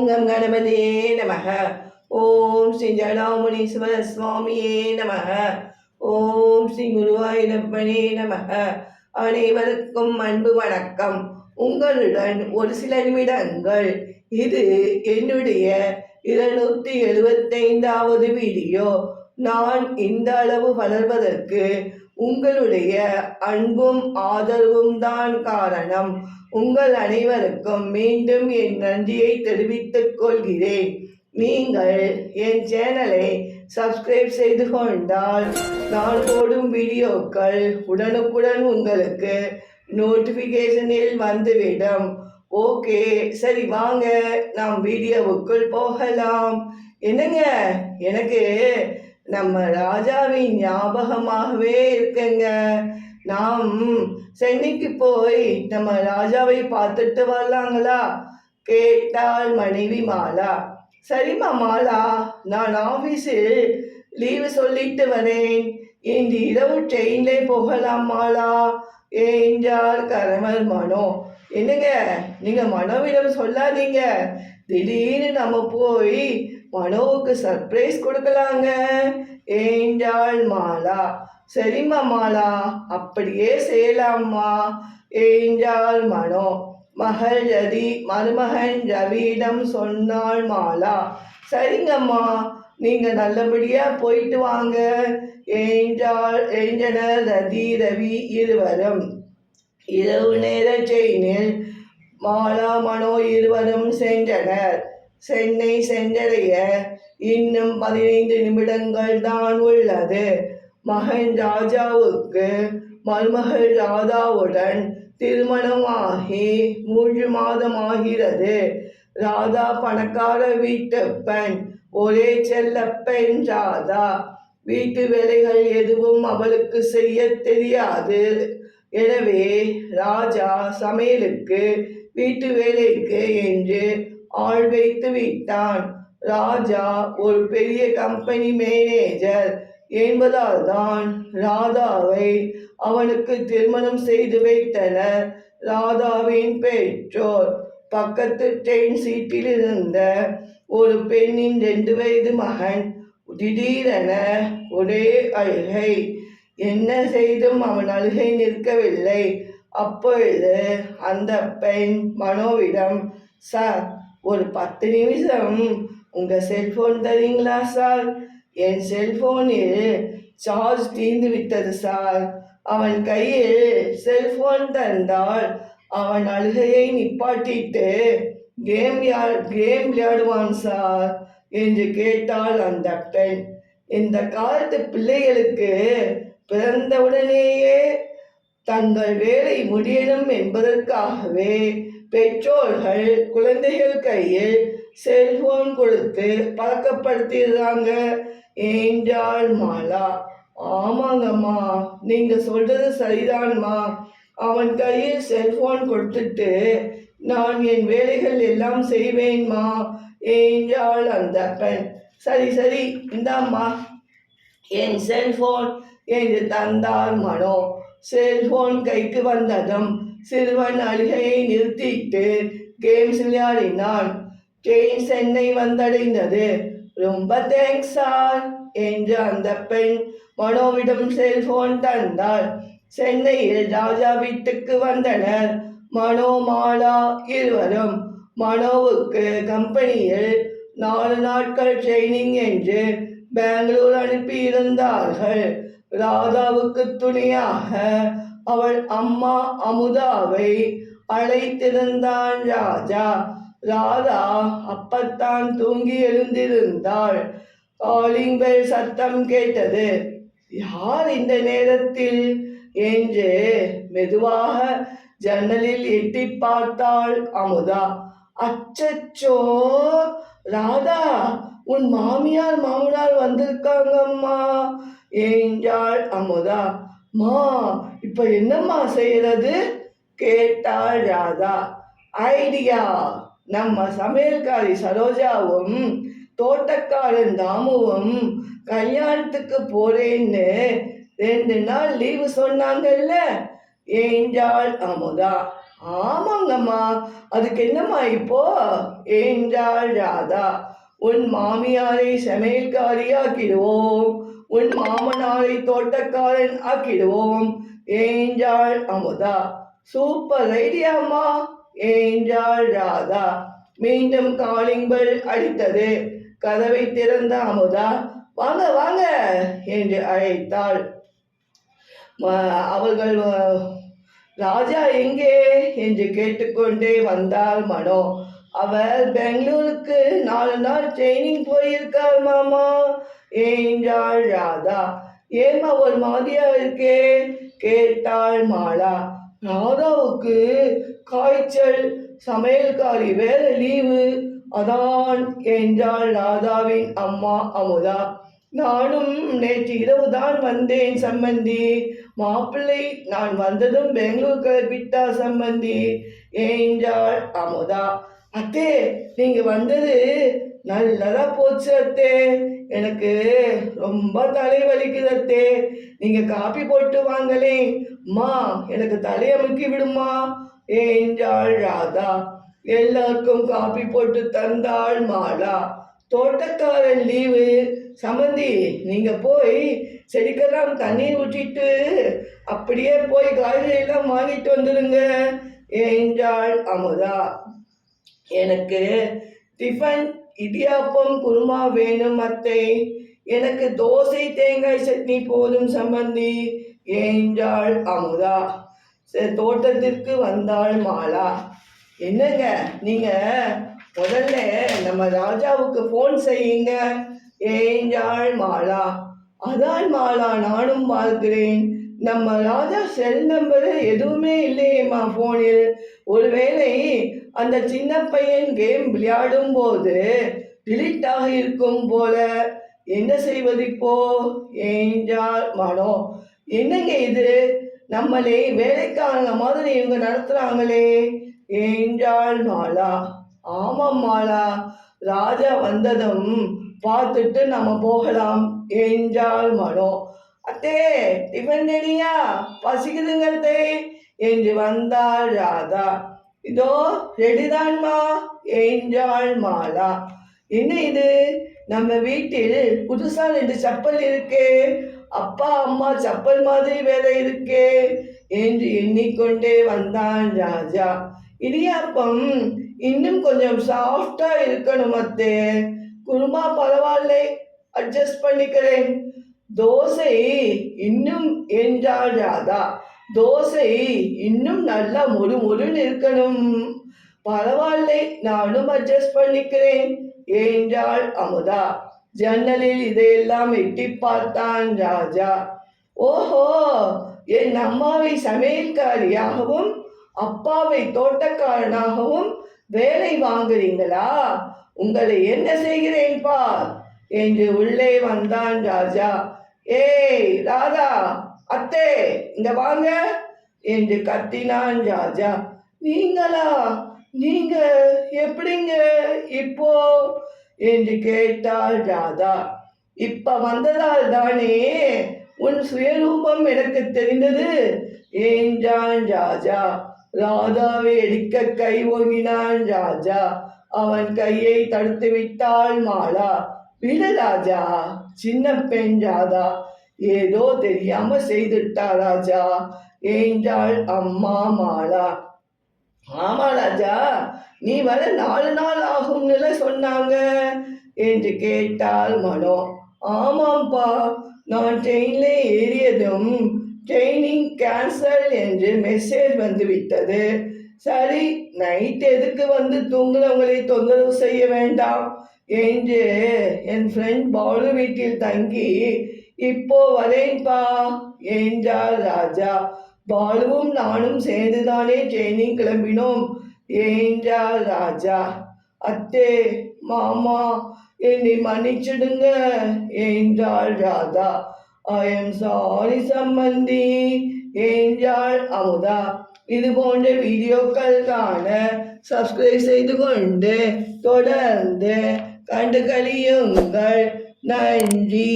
ஓம் கணபதியே நமக. ஓம் ஸ்ரீ ஜடாமுனீஸ்வர சுவாமியே நமக. ஓம் ஸ்ரீ குருவாயூரப்பனே நமக. அனைவருக்கும் அன்பு வணக்கம். உங்களுடன் ஒரு சில நிமிடங்கள். இது என்னுடைய 275வது வீடியோ. நான் இந்த அளவு வளர்வதற்கு உங்களுடைய அன்பும் ஆதரவும் தான் காரணம். உங்கள் அனைவருக்கும் மீண்டும் என் நன்றியை தெரிவித்துக் கொள்கிறேன். நீங்கள் என் சேனலை சப்ஸ்கிரைப் செய்து கொண்டால் நான் போடும் வீடியோக்கள் உடனுக்குடன் உங்களுக்கு நோட்டிஃபிகேஷனில் வந்துவிடும். ஓகே, சரி வாங்க நாம் வீடியோவுக்குள் போகலாம். என்னங்க, எனக்கு நம்ம ராஜாவின் ஞாபகமாகவே இருக்குங்க. நாம் சென்னைக்கு போய் நம்ம ராஜாவை பார்த்துட்டு வரலாங்களா கேட்டாள் மனைவி மாலா. சரிம்மா மாலா, நான் ஆஃபீஸில் லீவு சொல்லிட்டு வரேன். இன்று இரவு ட்ரெயின்லே போகலாம் மாலா என்றார் கணவர் மனோ. என்னங்க, நீங்க மனோவிடம் சொல்லாதீங்க. திடீர்னு நம்ம போய் மனோவுக்கு சர்ப்ரைஸ் கொடுக்கலாங்க என்றாள் மாலா. சரிம்மா மாலா, அப்படியே செய்யலாம்மா என்றாள் மனோ. மகள் ரதி மருமகன் ரவியிடம் சொன்னாள் மாலா. சரிங்கம்மா, நீங்க நல்லபடியா போயிட்டு வாங்க என்றனர் ரதி ரவி இருவரும். இரவு நேர ட்ரெயினில் மாலா மனோ இருவரும் சென்றனர். சென்னை சென்றடைய இன்னும் 15 நிமிடங்கள் தான் உள்ளது. மகன் ராஜாவுக்கு மருமகள் ராதாவுடன் திருமணமாகி 3 மாதம் ஆகிறது. ராதா பணக்கார வீட்டு பெண், ஒரே செல்ல பெண் ராதா. வீட்டு வேலைகள் எதுவும் அவளுக்கு செய்ய தெரியாது. எனவே ராஜா சமையலுக்கு வீட்டு வேலைக்கு என்று ஆள் வைத்து விட்டான். ராஜா ஒரு பெரிய கம்பெனி மேனேஜர் என்பதால் தான் ராதாவை அவனுக்கு திருமணம் செய்து வைத்தனர் ராதாவின் பெற்றோர். பக்கத்து ட்ரெயின் சீட்டில் இருந்த ஒரு பெண்ணின் 2 வயது மகன் திடீரென ஒரே அழுகை. என்ன செய்தும் அவன் அழுகை நிற்கவில்லை. அப்பொழுது அந்த பெண் மனோவிடம், சார், ஒரு 10 நிமிஷம் உங்கள் செல்போன் தரீங்களா சார்? என் செல்போனில் சார்ஜ் தீர்ந்து விட்டது சார். அவன் கையில் செல்போன் தந்தால் அவன் அழுகையை நிப்பாட்டிட்டு கேம் விளையாடுவான் சார் என்று கேட்டாள் அந்த பெண். இந்த காலத்து பிள்ளைகளுக்கு பிறந்தவுடனேயே தங்கள் வேலை முடியணும் என்பதற்காகவே பெற்றோர்கள் குழந்தைகள் கையில் செல்போன் கொடுத்து பழக்கப்படுத்திடுறாங்க என்றாள் மாலா. ஆமாங்கம்மா, நீங்க சொல்றது சரிதான்மா. அவன் கையில் செல்போன் கொடுத்துட்டு நான் என் வேலைகள் எல்லாம் செய்வேன்மா என்றாள் அந்த பெண். சரி சரி, இந்தாம்மா என் செல்போன் என்று தந்தார் மனோ. செல்போன் கைக்கு வந்ததும் சிறுவன் அழுகையை நிறுத்திட்டு கேம்ஸ் விளையாடினான். ட்ரெயின் சென்னை வந்தடைந்தது. ரொம்ப தேங்க்ஸ் சார் என்று அந்த பெண் மனோவிடம் செல்போன் தந்தாள். சென்னையில் ராஜா வீட்டுக்கு வந்தனர் மனோ மாலா இருவரும். மனோவுக்கு கம்பெனியில் 4 நாட்கள் ட்ரைனிங் என்று பெங்களூர் அனுப்பியிருந்தார்கள். ராதாவுக்கு துணையாக அவள் அம்மா அமுதாவை அழைத்திருந்தான் ராஜா. ராதா அப்பத்தான் தூங்கி எழுந்திருந்தாள். காலிங் பெல் சத்தம் கேட்டது. யார் இந்த நேரத்தில் என்று மெதுவாக ஜன்னலில் எட்டி பார்த்தாள் அமுதா. அச்சச்சோ ராதா, உன் மாமியார் மாமனார் வந்திருக்காங்கம்மா என்றாள் அமுதா. மா, இப்ப என்னம்மா செய்யறது கேட்டாள் ராதா. ஐடியா, நம்ம சமையல்காரி சரோஜாவும் தோட்டக்காரன் தாமுவும் கல்யாணத்துக்கு போறேன்னு 2 நாள் லீவு சொன்னாங்கல்ல, என்றாள் அமுதா. ஆமாங்கம்மா, அதுக்கு என்னம்மா இப்போ என்றாள் ராதா. உன் மாமியாரை சமையல்காரி ஆக்கிடுவோம், உன் மாமனாரை தோட்டக்காரன் ஆக்கிடுவோம் என்றாள் அமுதா. சூப்பர் ஐடியாம்மா என்றாள் ராதா. மீண்டும் காலிங் பெல் அடித்தது. கதவை திறந்த அமுதா, வாங்க வாங்க என்று அழைத்தாள். அவர்கள் ராஜா எங்கே என்று கேட்டுக்கொண்டே வந்தாள் மனோ. அவர் பெங்களூருக்கு 4 நாள் ட்ரைனிங் போயிருக்கார் மாமா என்றாள் ராதா. ஏமா ஒரு மாதிரியா இருக்கே கேட்டாள் மாலா. ராதாவுக்கு காய்ச்சல், சமையல்காரி வேற லீவு, அதான் என்றாள் ராதாவின் அம்மா அமுதா. நானும் நேற்று இரவு தான் வந்தேன் சம்மந்தி. மாப்பிள்ளை நான் வந்ததும் பெங்களூர் கிளப்பிட்டா சம்மந்தி என்றாள் அமுதா. அத்தே, நீங்க வந்தது நல்லதா போச்சு அத்தே. எனக்கு ரொம்ப தலை வலிக்குது அத்தே. நீங்க காப்பி போட்டு வாங்களே. அம்மா, எனக்கு தலையமுக்கி விடுமா என்றாள் ராதா. எல்லாருக்கும் காப்பி போட்டு தந்தாள் மாலா. தோட்டக்காரன் லீவு சம்மந்தி, நீங்க போய் செடிக்கெல்லாம் தண்ணீர் ஊற்றிட்டு அப்படியே போய் காய்கறி எல்லாம் வாங்கிட்டு வந்துடுங்க என்றாள் அமுதா. எனக்கு டிஃபன் இடியாப்பம் குருமா வேணும் அத்தை. எனக்கு தோசை தேங்காய் சட்னி போதும் சம்பந்தி என்றாள் அமுதா. தோட்டத்திற்கு வந்தாள் மாலா. என்னங்க நீங்க முதல்ல நம்ம ராஜாவுக்கு ஃபோன் செய்யுங்க என்றாள் மாலா. அதான் மாலா நானும் பார்க்கிறேன். நம்ம ராஜா செல் நம்பர் எதுவுமே இல்லையேம்மா ஃபோனில். ஒருவேளை அந்த சின்ன பையன் கேம் விளையாடும் போது டிலீட் ஆகி இருக்கும் போல. என்ன செய்வது இப்போ என்றாள் மனோ. என்னங்க இது, நம்மளே வேலைக்கான மாதிரி இவங்க நடத்துறாங்களே என்றாள் மாலா. ஆமாம் மாலா, ராஜா வந்ததும் பார்த்துட்டு நம்ம போகலாம் என்றாள் மனோ. அத்தே, டிஃபன் ரெடியா, பசிக்குதுங்க அத்தே என்று வந்தாள் ராதா. இதோ ரெடிதான்மா என்றாள் மாலா. என்ன இது, நம்ம வீட்டில் புதுசா 2 சப்பல் இருக்கே, அப்பா அம்மா சப்பல் மாதிரி வேலை இருக்கே என்று எண்ணிக்கொண்டே வந்தான் ராஜா. இடியாப்பம் இன்னும் கொஞ்சம் சாஃப்டா இருக்கணும் அத்தே. குருமா பரவாயில்லை, அட்ஜஸ்ட் பண்ணிக்கிறேன். தோசை இன்னும் என்றாள் ராதா. தோசை இன்னும் நல்லா முறுமுறுன்னு இருக்கணும். பரவாயில்லை, நானும் அட்ஜஸ்ட் பண்ணிக்கிறேன் என்றாள் அமுதா. ஜன்னலில் இதையெல்லாம் எட்டி பார்த்தான் ராஜா. ஓஹோ, என் அம்மாவை சமையல்காரியாகவும் அப்பாவை தோட்டக்காரனாகவும் வேலை வாங்குறீங்களா? உங்களை என்ன செய்கிறேன் பார் என்று உள்ளே வந்தான் ராஜா. ஏய் ராதா, அத்தே இங்க வாங்க என்று கத்தினான் ராஜா. நீங்களா? நீங்க எப்படிங்க இப்போ என்று கேட்டாள் ராதா. இப்ப வந்ததால் தானே உன் சுயரூபம் எனக்கு தெரிந்தது என்றான் ராஜா. ராதாவை அடிக்க கை ஓங்கினான் ராஜா. அவன் கையை தடுத்து விட்டாள் மாலா. விடு ராஜா, சின்ன பெண் ராதா, ஏதோ தெரியாம செய்துட்டா ராஜா என்றாள் அம்மா மாலா. ஆமா ராஜா, நீ வர 4 நாள் ஆகும்னு சொன்னாங்க என்று கேட்டாள் மனோ. ஆமாம்பா, நான் ட்ரெயின்ல ஏறியதும் ட்ரெயினிங் கேன்சல் என்று மெசேஜ் வந்து விட்டது. சரி, நைட் எதுக்கு வந்து தூங்குறவங்களை தொந்தரவு செய்ய வேண்டாம் என்று என் ஃப்ரெண்ட் பாலு வீட்டில் தங்கி இப்போ வரேன்பா என்றார் ராஜா. பாலுவும் நானும் சேர்ந்துதானே ட்ரெயினிங் கிளம்பினோம் என்றார் ராஜா. அத்தே, மாமா என்னை மன்னிச்சிடுங்க என்றாள் ராதா. ஐ எம் சாரி சம்மந்தி என்றாள் அமுதா. இது போன்ற வீடியோக்கள் காண சப்ஸ்கிரைப் செய்து கொண்டு தொடர்ந்து கண்டு கழியுங்கள். நன்றி.